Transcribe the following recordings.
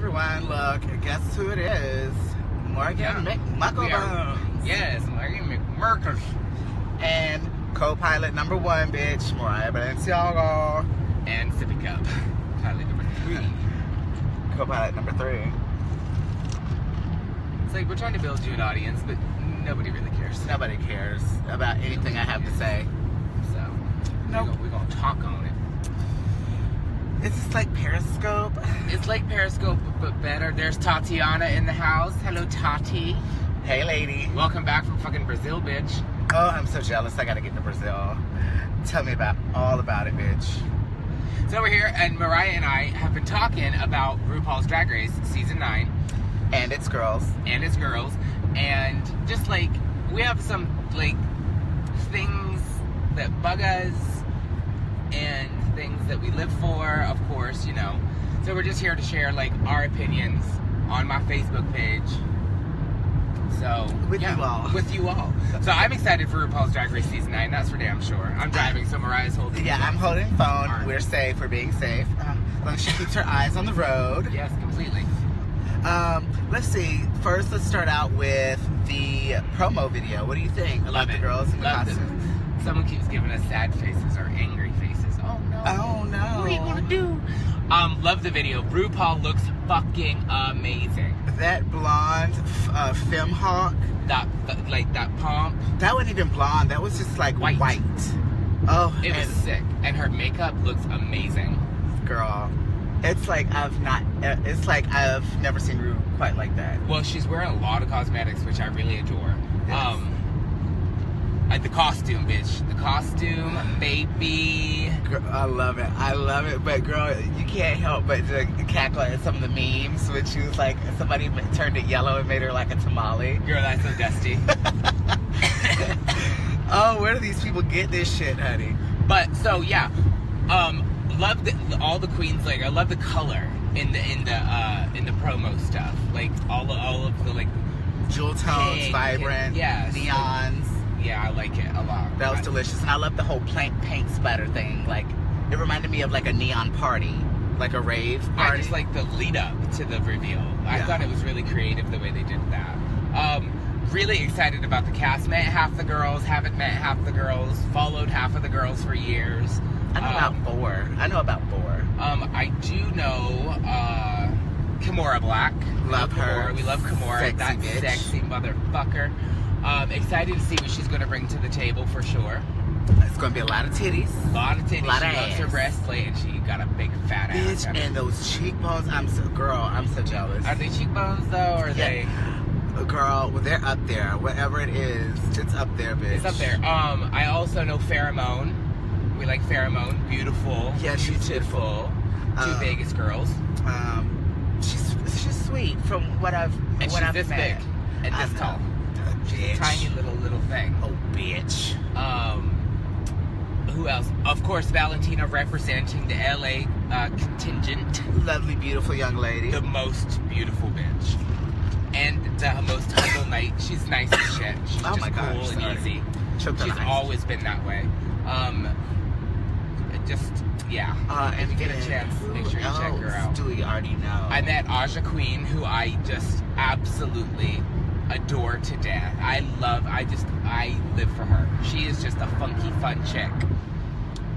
everyone. Look, guess who it is? Morgan McMichaels. Yes, Morgan McMichaels. And co-pilot number 1, bitch, Mariah Balenciaga. And Sippy Cup. Pilot number 3. Co-pilot number 3. It's like we're trying to build you an audience, but nobody really cares. Nobody cares about anything I have to say. So, Nope. we're gonna talk on it. Is this like Periscope? It's like Periscope, but better. There's Tatiana in the house. Hello, Tati. Hey, lady. Welcome back from fucking Brazil, bitch. Oh, I'm so jealous. I gotta get to Brazil. Tell me all about it, bitch. So we're here, and Mariah and I have been talking about RuPaul's Drag Race Season 9. And it's girls. And it's girls. And just like, we have some, like, things that bug us and things that we live for, of course, you know. So we're just here to share, like, our opinions on my Facebook page. So, With you all. With you all. So I'm excited for RuPaul's Drag Race Season 9, that's for damn sure. I'm driving, so Mariah's holding Yeah, the I'm holding phone. Arm. We're safe. We're being safe. As long as she keeps her eyes on the road. Yes, completely. Let's see. First, let's start out with the promo video. What do you think? Love the it. girls in the Loved it. costumes. Someone keeps giving us sad faces or angry faces. Oh no. Oh no. What are you gonna do? Love the video. RuPaul looks fucking amazing. That blonde femme hawk. That pomp. That wasn't even blonde. That was just like white. Oh, It was sick. And her makeup looks amazing. Girl. It's like I've never seen Ru quite like that. Well, she's wearing a lot of cosmetics, which I really adore. Yes. The costume, bitch. The costume, baby. Girl, I love it. But girl, you can't help but to cackle at some of the memes when she was like, somebody turned it yellow and made her like a tamale. Girl, that's so dusty. Oh, where do these people get this shit, honey? But so yeah, love all the queens. Like I love the color in the promo stuff. Like all of the like Jewel tones, pink, vibrant, yes. neons. Yeah, I like it a lot. That was delicious, and I love the whole paint splatter thing. Like it reminded me of like a neon party, like a rave party. I just like the lead up to the reveal. I thought it was really creative the way they did that. Really excited about the cast. Met half the girls, haven't met half the girls, followed half of the girls for years. I know about 4. I do know Kimora Black. Love her. We love Kimora. Sexy That bitch. sexy motherfucker. Excited to see what she's going to bring to the table for sure. It's gonna be a lot of titties. A lot of titties. Lot She of loves her ass. breastplate, and she got a big fat ass. Bitch, and those cheekbones. I'm so jealous. Are they cheekbones though, or are they? Girl, well, they're up there. Whatever it is, it's up there, bitch. It's up there. I also know Pheromone. We like Pheromone. Beautiful. Yeah, she's beautiful. Two Vegas girls. She's sweet from what I've And what she's I've this met. big and this tall. Bitch. Tiny little thing. Oh, bitch. Who else? Of course, Valentina representing the LA contingent. Lovely, beautiful young lady. The most beautiful bitch. And the most humble night. She's nice as shit. She's Oh just my cool gosh, and sorry. easy. Choked on She's ice. always been that way. Yeah. If you get a chance, make sure you check her out. Do we already know? I met Aja Queen, who I just absolutely adore to death. I live for her. She is just a funky, fun chick.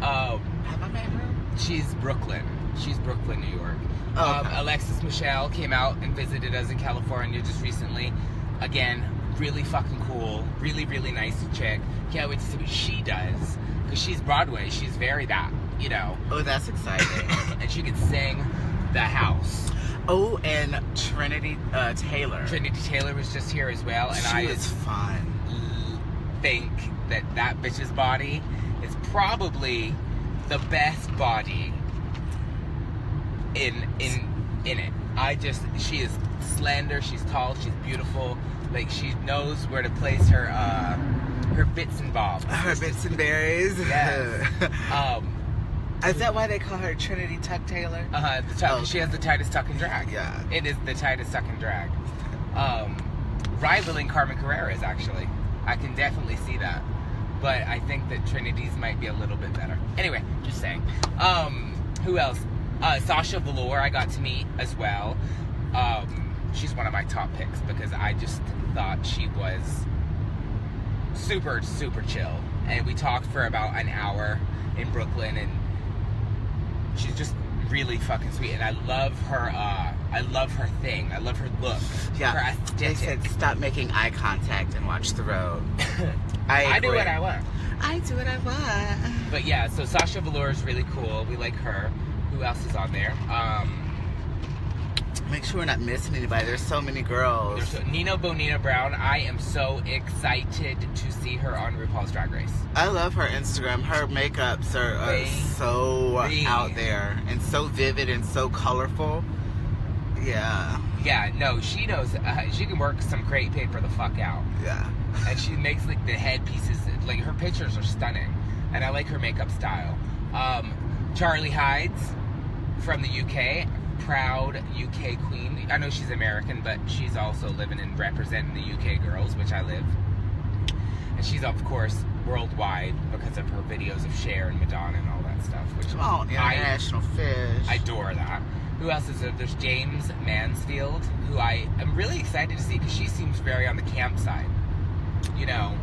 Have I met her? She's Brooklyn, New York. Oh, okay. Alexis Michelle came out and visited us in California just recently. Again, really fucking cool. Really, really nice chick. Can't wait to see what she does. Because she's Broadway. She's very that, you know. Oh, that's exciting. And she can sing The House. Oh, and Trinity Taylor. Trinity Taylor was just here as well. And She was fun. think that bitch's body is probably the best body in it. She is slender, she's tall, she's beautiful. Like she knows where to place her bits and bobs. Her bits and berries. Yes. Is that why they call her Trinity Tuck Taylor? She has the tightest tuck and drag. Yeah. It is the tightest tuck and drag. Rivaling Carmen Carrera's actually. I can definitely see that. But I think that Trinity's might be a little bit better. Anyway, just saying. Who else? Sasha Velour I got to meet as well. she's one of my top picks because I just thought she was super, super chill. And we talked for about an hour in Brooklyn, and she's just really fucking sweet. And I love her thing. I love her look. Yeah. Her aesthetic. They said stop making eye contact and watch the road. I do what I want. I do what I want. But yeah, so Sasha Velour is really cool. We like her. Who else is on there? Make sure we're not missing anybody. There's so many girls. There's Nina Bonina Brown. I am so excited to see her on RuPaul's Drag Race. I love her Instagram. Her makeups are so out there and so vivid and so colorful. Yeah. Yeah, no, she knows. She can work some crepe paper the fuck out. Yeah. And she makes like the headpieces. Like her pictures are stunning, and I like her makeup style. Charlie Hides from the UK. Proud UK queen. I know she's American, but she's also living and representing the UK girls, which I live. And she's, of course, worldwide because of her videos of Cher and Madonna and all that stuff. Which international fish. I adore that. Who else is there? There's James Mansfield, who I am really excited to see because she seems very on the camp side. You know.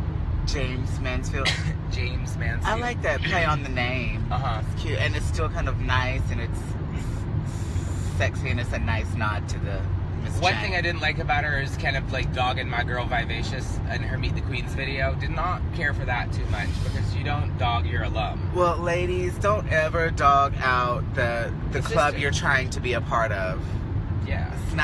James Mansfield. James Mansfield. I like that play on the name. It's cute. And it's still kind of nice, and it's sexy, and it's a nice nod to the Miss One Jane. thing I didn't like about her is kind of like dogging my girl Vivacious and her Meet the Queens video. Did not care for that too much because you don't dog your alum. Well, ladies, don't ever dog out the club sister. you're trying to be a part of. Yeah. It's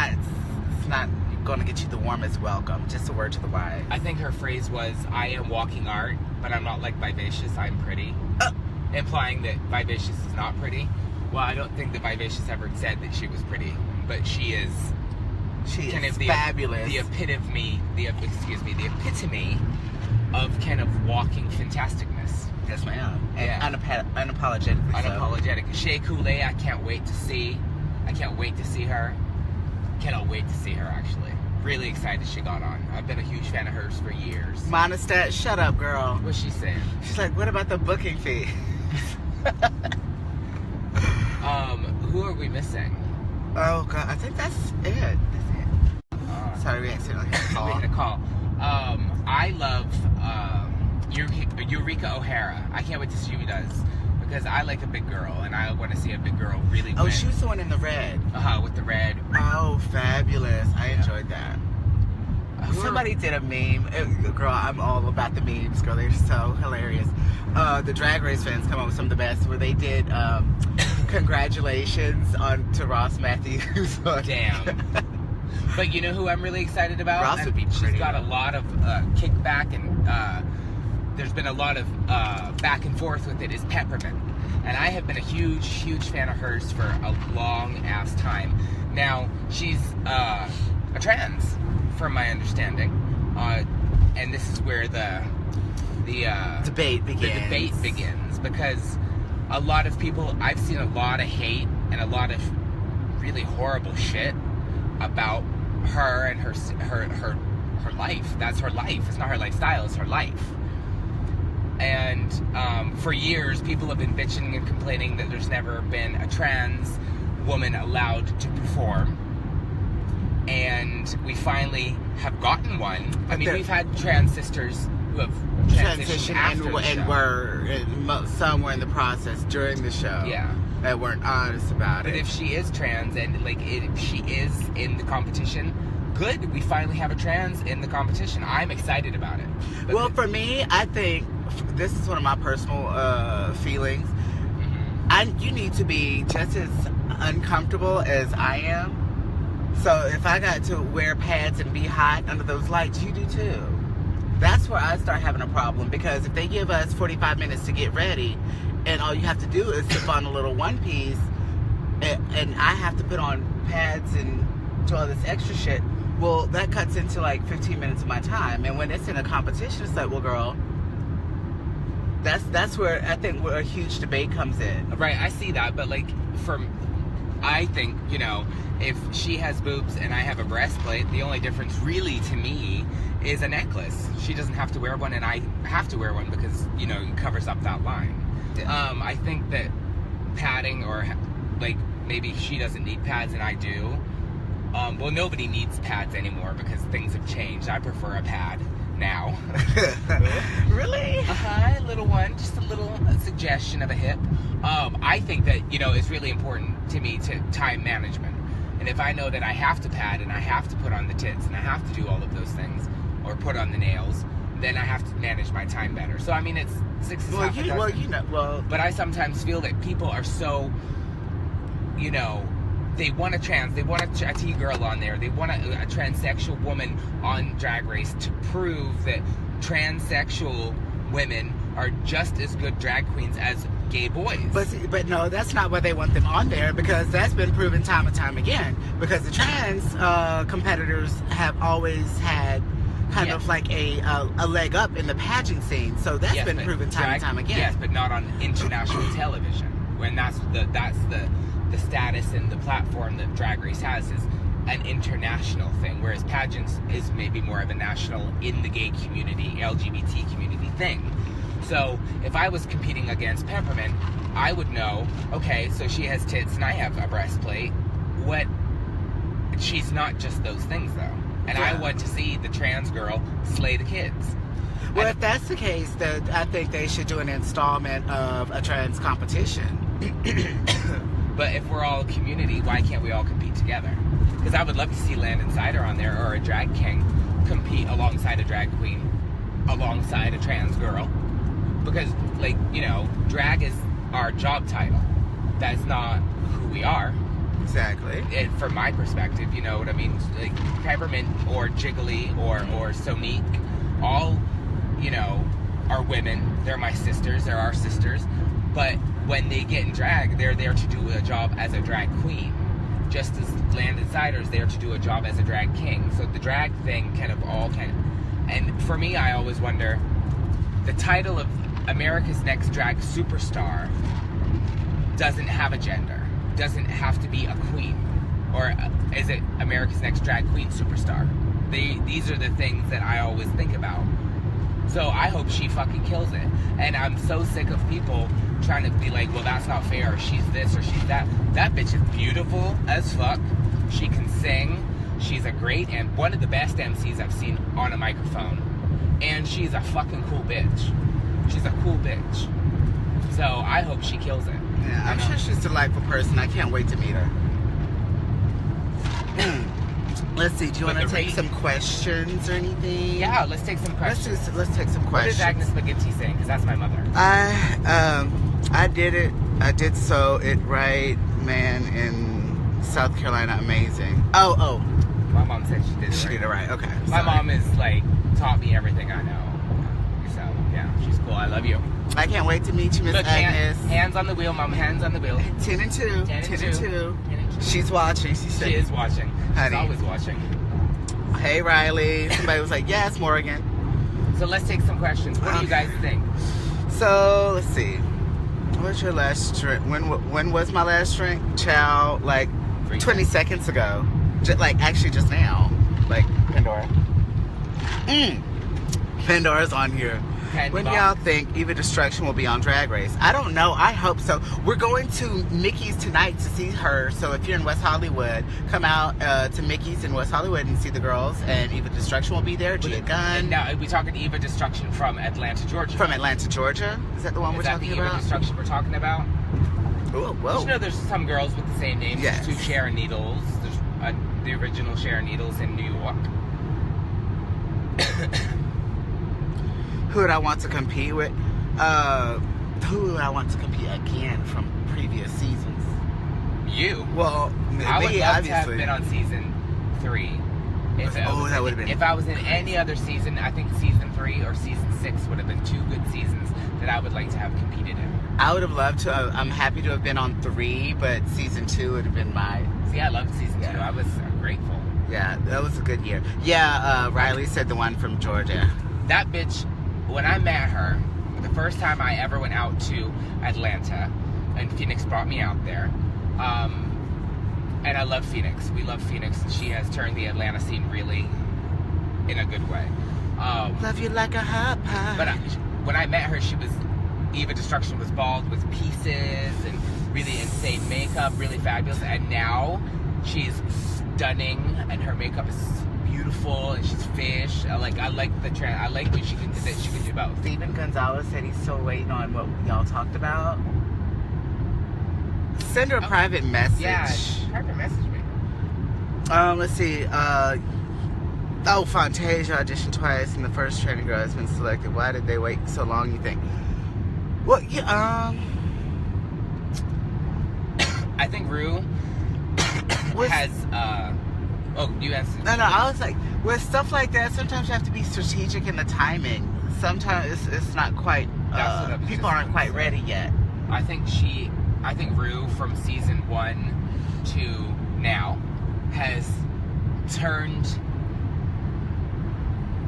not going to get you the warmest welcome. Just a word to the wise. I think her phrase was, I am walking art, but I'm not like Vivacious, I'm pretty. Implying that Vivacious is not pretty. Well, I don't think that Vivacious ever said that she was pretty, but she is. She kind is of fabulous. The epitome of kind of walking fantasticness. Yes, ma'am. And Yeah. unapologetically so. Unapologetic. Shea Coulee, I can't wait to see. I can't wait to see her. Cannot wait to see her, actually. Really excited she got on. I've been a huge fan of hers for years. Monistat, shut up, girl. What's she saying? She's like, what about the booking fee? Who are we missing? Oh, God. I think that's it. Sorry, we accidentally had a call. We had a call. I love Eureka O'Hara. I can't wait to see who does. Because I like a big girl, and I want to see a big girl really win. Oh, she was the one in the red. With the red. Oh, fabulous. I enjoyed that. Somebody did a meme. Girl, I'm all about the memes, girl. They're so hilarious. The Drag Race fans come up with some of the best, where they did congratulations to Ross Matthews. Damn. But you know who I'm really excited about? Ross would be pretty. She's got a lot of kickback, and there's been a lot of back and forth with it, is Peppermint. And I have been a huge, huge fan of hers for a long-ass time. Now, she's a trans, from my understanding. And this is where the debate begins. The debate begins, because a lot of people, I've seen a lot of hate and a lot of really horrible shit about her and her life. That's her life. It's not her lifestyle, it's her life. And for years, people have been bitching and complaining that there's never been a trans woman allowed to perform. And we finally have gotten one. I mean, we've had trans sisters who have transitioned after the show. Some were in the process during the show. Yeah. That weren't honest about it. But if she is trans and if she is in the competition, good. We finally have a trans in the competition. I'm excited about it. But well, for me, I think this is one of my personal feelings. Mm-hmm. You need to be just as uncomfortable as I am. So if I got to wear pads and be hot under those lights, you do too. That's where I start having a problem, because if they give us 45 minutes to get ready, and all you have to do is slip on a little one piece, and I have to put on pads and do all this extra shit, well, that cuts into like 15 minutes of my time. And when it's in a competition, it's like, well, girl, that's where I think where a huge debate comes in. Right, I see that, but I think, if she has boobs and I have a breastplate, the only difference really to me is a necklace. She doesn't have to wear one, and I have to wear one because, it covers up that line. Yeah. I think that padding, or maybe she doesn't need pads and I do, Well, nobody needs pads anymore because things have changed. I prefer a pad now. Really? A little one, just a little suggestion of a hip. I think that, it's really important to me to time management. And if I know that I have to pad and I have to put on the tits and I have to do all of those things or put on the nails, then I have to manage my time better. So, I mean, it's 6 is half a dozen. But I sometimes feel that people are so, they want a T-girl on there. They want a transsexual woman on Drag Race to prove that transsexual women are just as good drag queens as gay boys. But no, that's not why they want them on there, because that's been proven time and time again. Because the trans competitors have always had kind of like a leg up in the pageant scene. So that's been proven time and time again. Yes, but not on international television. When that's the status and the platform that Drag Race has is an international thing, whereas pageants is maybe more of a national, in the gay community, LGBT community thing. So if I was competing against Peppermint, I would know, okay, so she has tits and I have a breastplate. She's not just those things though. And I want to see the trans girl slay the kids. Well, if that's the case, then I think they should do an installment of a trans competition. But if we're all a community, why can't we all compete together? Because I would love to see Landon Sider on there, or a drag king compete alongside a drag queen, alongside a trans girl. Because, drag is our job title. That's not who we are. Exactly. And from my perspective, you know what I mean? Like, Peppermint or Jiggly or Sonique, all, are women. They're my sisters. They're our sisters. But when they get in drag, they're there to do a job as a drag queen. Just as Landon Sider's there to do a job as a drag king. So the drag thing and for me, I always wonder, the title of America's Next Drag Superstar doesn't have a gender, doesn't have to be a queen, or is it America's Next Drag Queen Superstar? These are the things that I always think about. So I hope she fucking kills it. And I'm so sick of people trying to be like, well, that's not fair, or she's this, or she's that. That bitch is beautiful as fuck. She can sing. She's and one of the best MCs I've seen on a microphone. And she's a fucking cool bitch. She's a cool bitch. So I hope she kills it. Yeah, I'm sure she's a delightful person. I can't wait to meet her. Let's see. Do you want to take some questions or anything? Yeah, let's take some questions. Let's take some questions. What is Agnes McGinty saying? Because that's my mother. I did it. I did sew it right, man, in South Carolina. Amazing. Oh. My mom said she did it right. She did it right. Okay. My mom is taught me everything I know. So yeah, she's cool. I love you. I can't wait to meet you, Miss Agnes. Hands on the wheel, Mom. Hands on the wheel. 10 and 2. 10 and 2. She's watching. She is watching. Honey. She's always watching. Hey, Riley. Somebody was like, yes, Morgan. So let's take some questions. What do you guys think? So, let's see. What's your last drink? When was my last drink? Chow, 20 seconds ago. Actually just now. Pandora. Pandora's on here. When y'all think Eva Destruction will be on Drag Race? I don't know. I hope so. We're going to Mickey's tonight to see her. So if you're in West Hollywood, come out to Mickey's in West Hollywood and see the girls. And Eva Destruction will be there. Gia Gunn. Now, are we talking Eva Destruction from Atlanta, Georgia? From Atlanta, Georgia? Is that the one we're talking about? Is that the Eva Destruction we're talking about? Whoa. You know there's some girls with the same names. Yes. There's 2 Sharon Needles. There's the original Sharon Needles in New York. Who would I want to compete with? Who would I want to compete again from previous seasons? You. Well, I would me, love obviously. to have been on season 3. That would have been. If I was in any other season, I think season 3 or season 6 would have been 2 good seasons that I would like to have competed in. I would have loved to. I'm happy to have been on 3, but season 2 would have been my. See, I loved season 2. I was grateful. Yeah, that was a good year. Yeah, Riley said the one from Georgia. That bitch. When I met her, the first time I ever went out to Atlanta, and Phoenix brought me out there, and I love Phoenix. We love Phoenix. She has turned the Atlanta scene really in a good way. Love you like a hot pie. But when I met her, Eva Destruction was bald with pieces and really insane makeup, really fabulous. And now she's stunning, and her makeup is beautiful, and she's fish. I like the trend. I like what she can do. That she can do both. Steven Gonzalez said he's still waiting on what y'all talked about. Send her a private message. Yeah, private message me. Let's see. Fantasia auditioned twice, and the first training girl has been selected. Why did they wait so long, you think? Well, yeah, I think Rue has, you answered. No, I was like, with stuff like that, sometimes you have to be strategic in the timing. Sometimes it's not quite, people aren't quite ready yet. I think Rue from season 1 to now has turned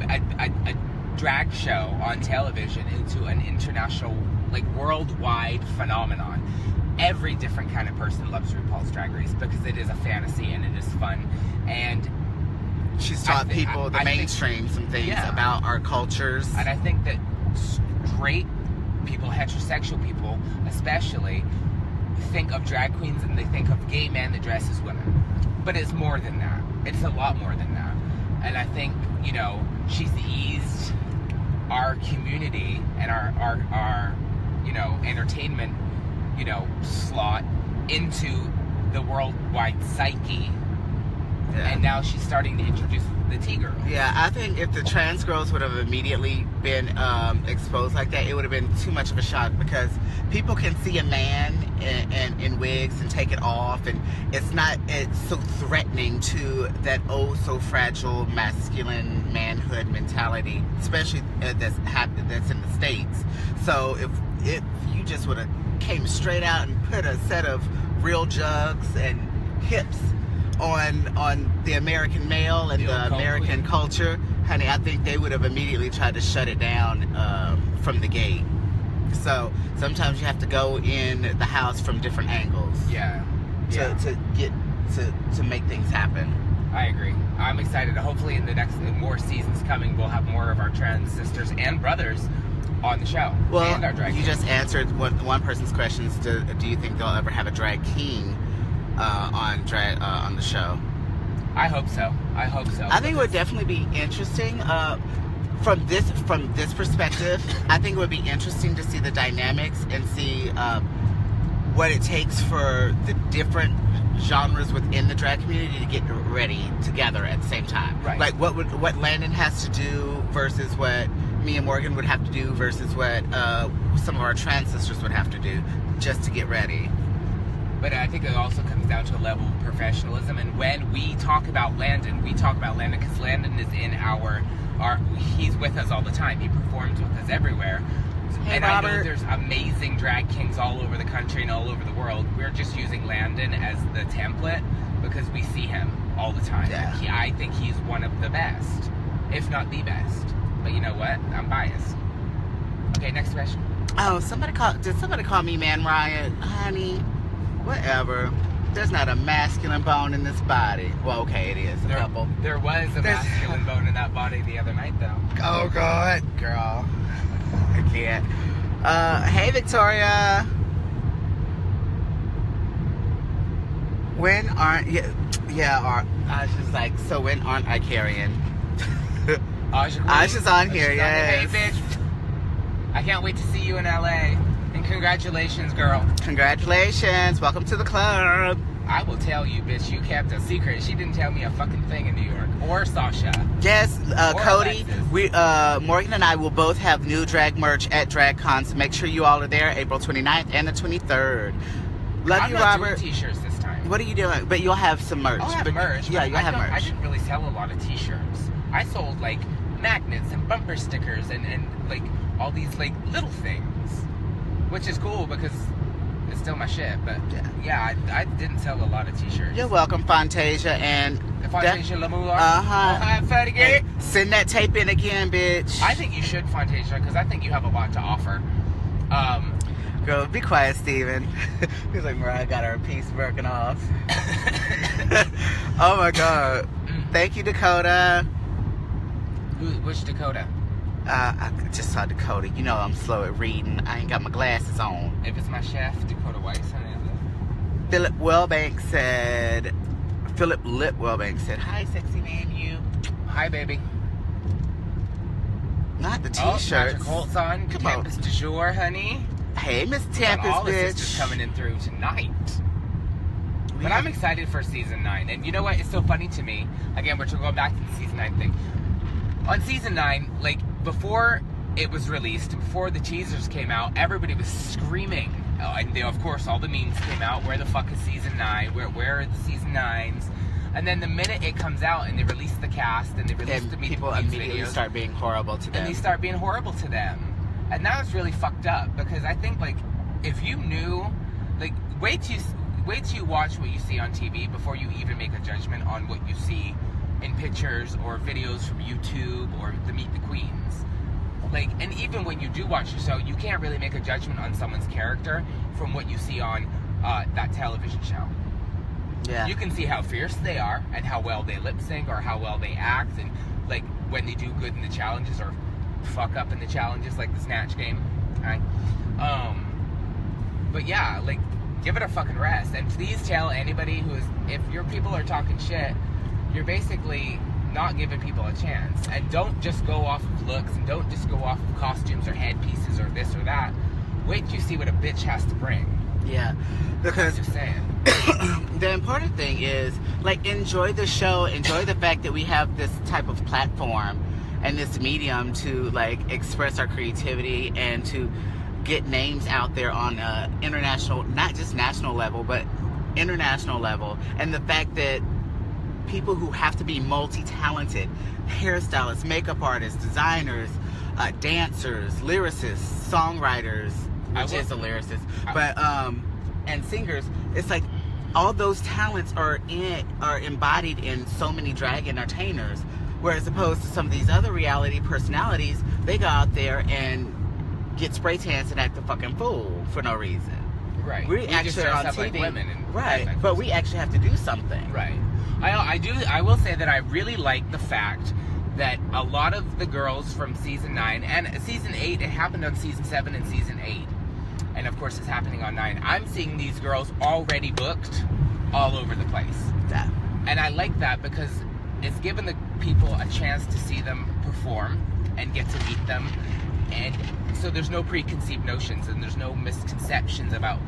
a drag show on television into an international, like, worldwide phenomenon. Every different kind of person loves RuPaul's Drag Race because it is a fantasy and it is fun. And she's taught people, the mainstream, some things about our cultures. And I think that straight people, heterosexual people especially, think of drag queens and they think of gay men that dress as women. But it's more than that. It's a lot more than that. And I think, she's eased our community and our entertainment, slot into the worldwide psyche. Yeah. And now she's starting to introduce the T-girl. Yeah, I think if the trans girls would have immediately been exposed like that, it would have been too much of a shock, because people can see a man in wigs and take it off, and it's so threatening to that so fragile masculine manhood mentality, especially that's in the States. So if you just would have came straight out and put a set of real jugs and hips on the American male and the American culture, honey, I think they would have immediately tried to shut it down from the gate. So sometimes you have to go in the house from different angles. Yeah. To make things happen. I agree. I'm excited. Hopefully in more seasons coming, we'll have more of our trans sisters and brothers on the show. Well, and our drag you just answered one person's questions. Do you think they'll ever have a drag king on the show? I hope so. I think it would definitely be interesting. From this perspective, I think it would be interesting to see the dynamics and see what it takes for the different genres within the drag community to get ready together at the same time. Right. Like what Landon has to do versus what me and Morgan would have to do versus what some of our trans sisters would have to do just to get ready. But I think it also comes down to a level of professionalism. And when we talk about Landon because Landon is in he's with us all the time. He performs with us everywhere. Hey, and Robert. I know there's amazing drag kings all over the country and all over the world. We're just using Landon as the template because we see him all the time. Yeah. I think he's one of the best, if not the best. But you know what? I'm biased. Okay, next question. Oh, did somebody call me Man Riot? Honey, whatever. There's not a masculine bone in this body. Well, okay, it is. A couple. There was a masculine bone in that body the other night, though. Oh, God. Girl. I can't. Hey, Victoria. When aren't... I was just like, so when aren't I carrying? Asha's on here, yes. Hey, bitch. I can't wait to see you in LA. And congratulations, girl. Congratulations. Welcome to the club. I will tell you, bitch, you kept a secret. She didn't tell me a fucking thing in New York. Or Sasha. Yes, or Cody. Alexis. Morgan and I will both have new drag merch at DragCon, so make sure you all are there April 29th and the 23rd. I'm not doing t-shirts this time. What are you doing? But you'll have some merch. I'll have merch. Yeah, you'll have merch. I didn't really sell a lot of t-shirts. I sold, like, magnets and bumper stickers and like, all these, like, little things. Which is cool because it's still my shit. But, yeah, I didn't sell a lot of t-shirts. You're welcome, Fantasia. And Fantasia Lamour. Hey, send that tape in again, bitch. I think you should, Fantasia, because I think you have a lot to offer. Girl, be quiet, Steven. He's like, Mariah got her piece broken off. Oh, my God. Thank you, Dakota. Which Dakota? I just saw Dakota. You know I'm slow at reading. I ain't got my glasses on. If it's my chef, Dakota White, Philip Wellbank said, Philip Litwellbank said, "Hi, sexy man, you." Hi, baby. Not the Oh, t-shirts. Patrick Holt's on. Come Campus on. du jour, honey. Hey, Miss Got Tempest, all the bitch. sisters coming in through tonight. We But have- I'm excited for season 9. And you know what? It's so funny to me. Again, we're going back to the season 9 thing. On season 9, like, before it was released, before the teasers came out, everybody was screaming. And they, of course, all the memes came out. Where the fuck is season 9? Where are the season 9s? And then the minute it comes out and they release the cast and they release And the Meet people the Queens immediately videos, start being horrible to them. and they start being horrible to them. And that was really fucked up, because I think, like, if you knew, like, wait till you watch what you see on TV before you even make a judgment on what you see in pictures or videos from YouTube or the Meet the Queens. Like, and even when you do watch the show, you can't really make a judgment on someone's character from what you see on that television show. Yeah. You can see how fierce they are and how well they lip sync or how well they act, and like when they do good in the challenges or fuck up in the challenges, like the Snatch game. Right? But yeah, like, give it a fucking rest. And please tell anybody if your people are talking shit, you're basically not giving people a chance. And don't just go off of looks, and don't just go off of costumes or headpieces or this or that. Wait till you see what a bitch has to bring. Yeah. Because I'm just saying. the important thing is, like, enjoy the show, enjoy the fact that we have this type of platform and this medium to, like, express our creativity and to get names out there on international, not just national level, but international level. And the fact that people who have to be multi-talented, hairstylists, makeup artists, designers, dancers, lyricists, songwriters, which is a lyricist, but and singers, it's like all those talents are embodied in so many drag entertainers, whereas opposed to some of these other reality personalities, they go out there and get spray tans and act a fucking fool for no reason. Right. We just actually dress are on up TV, like women and right? like But we actually have to do something, right. I will say that I really like the fact that a lot of the girls from season 9 and season 8, it happened on season 7 and season 8, and of course it's happening on 9. I'm seeing these girls already booked all over the place. Yeah. And I like that because it's given the people a chance to see them perform and get to meet them, and so there's no preconceived notions and there's no misconceptions about,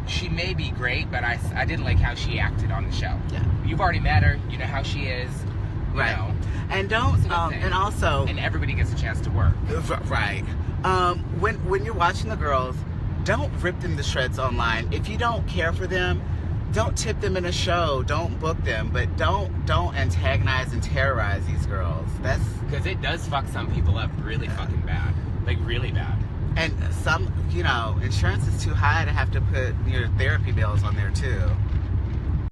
she may be great, but I didn't like how she acted on the show. Yeah. You've already met her, you know how she is, you Right. know. And don't, and also, And everybody gets a chance to work. right. When you're watching the girls, don't rip them to shreds online. If you don't care for them, don't tip them in a show. Don't book them, but don't antagonize and terrorize these girls. That's Because it does fuck some people up really fucking bad, like really bad. and some, insurance is too high to have to put your therapy bills on there too.